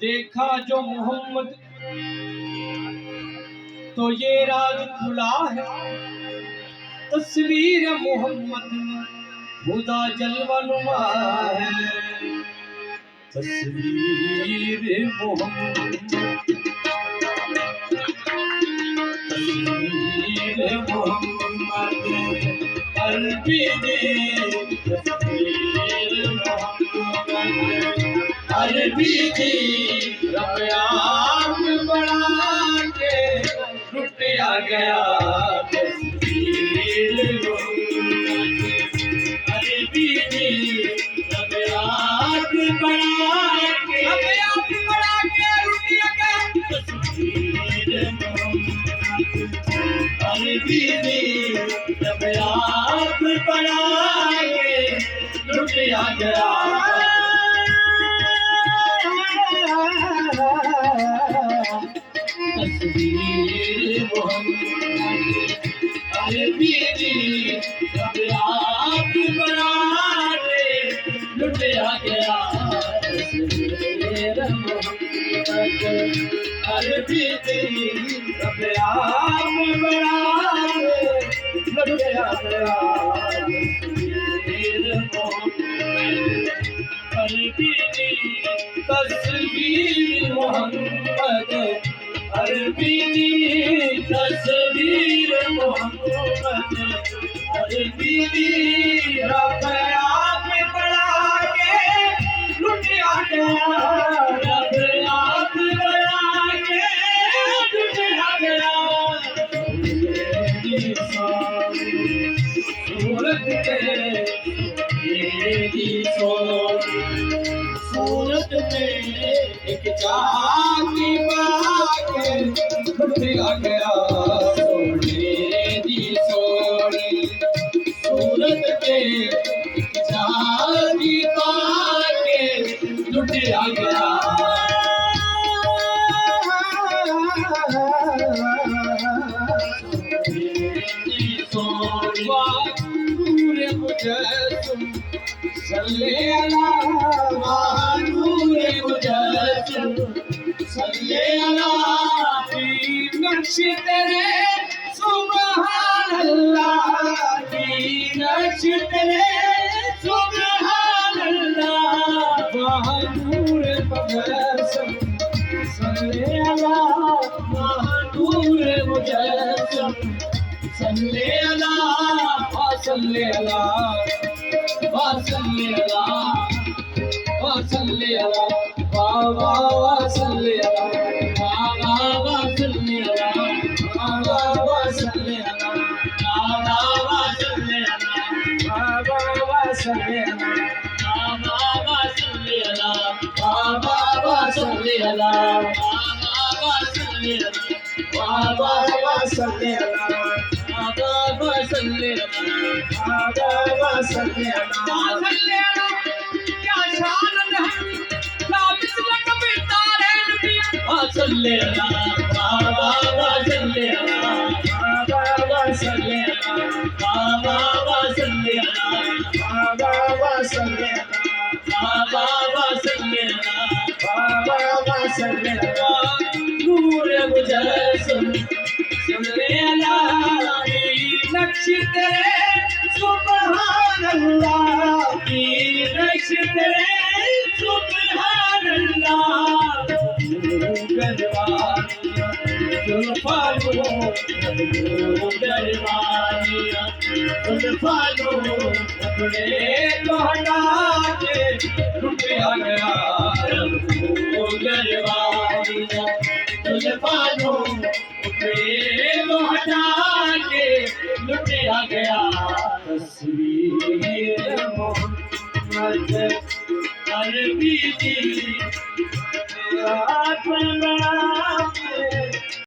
देखा जो मोहम्मद तो ये राज खुला है, तस्वीर मोहम्मद खुदा जलवानुमा है। तस्वीर मोहम्मद, तस्वीर मोहम्मद अरबी दी, तस्वीर मोहम्मद अरबी दी। रब आँख बढ़ा के लुटिया गया, तस्वीर मोहम्मद अरबी दी। रब आँख बढ़ा के लुटिया गया, तस्वीर मोहम्मद अरबी दी। रब आँख बढ़ा के लुटिया गया। तस्वीर मोहम्मद अरबी दी। रब आँख बढ़ा के लुटिया गया, तस्वीर मोहम्मद अरबी दी। रब आँख बढ़ा के लुटिया गया, तस्वीर मोहम्मद अरबी दी। तस्वीर मोहम्मद अरबी दी, तस्वीर मोहम्मद अरबी दी। रब आँख बढ़ा के लुटिया गया, रब आँख बढ़ा के लुटिया गया। सूरत तेरी सूरत में एक चाकी बाके लुटिया गया, सोने दी सोनी। सूरत में एक चाकी बाके लुटिया गया। नूरे मुजस्सम सल्ले अला, नूरे मुजस्सम सल्ले अला। की नक्श तेरे सुभान अल्लाह, की नक्श तेरे सुभान अल्लाह। नूरे मुजस्सम सल्ले अला, नूरे मुजस्सम सल्ले अला, सल्ले अला, सल्ले अला, सल्ले अला, वाह सल्ले अला, वाह सल्ले अला, वाह सल्ले अला, वाह सल्ले अला, वाह सल्ले अला, वाह सल्ले अला, वाह सल्ले अला, वाह सल्ले अला, वाह सल्ले अला। क्या शान है, लाबिस लकबे तारे नबिया। सल्ले अला, बाबा सल्ले अला, बाबा सल्ले अला, बाबा सल्ले अला, बाबा सल्ले अला, बाबा सल्ले अला, बाबा सल्ले अला। नूरे मुजस्सम सल्ले अला, नक्श तेरे सुभान अल्लाह, की नक्श तेरे सुभान अल्लाह। गरवानिया जुल्फानो, गरवानिया जुल्फानो, अपने को हटा के लुटिया गया। गरवानिया जुल्फानो, अपने को हटा के लुटिया गया, तस्वीर मोहम्मद अरबी दी। आँख बढ़ा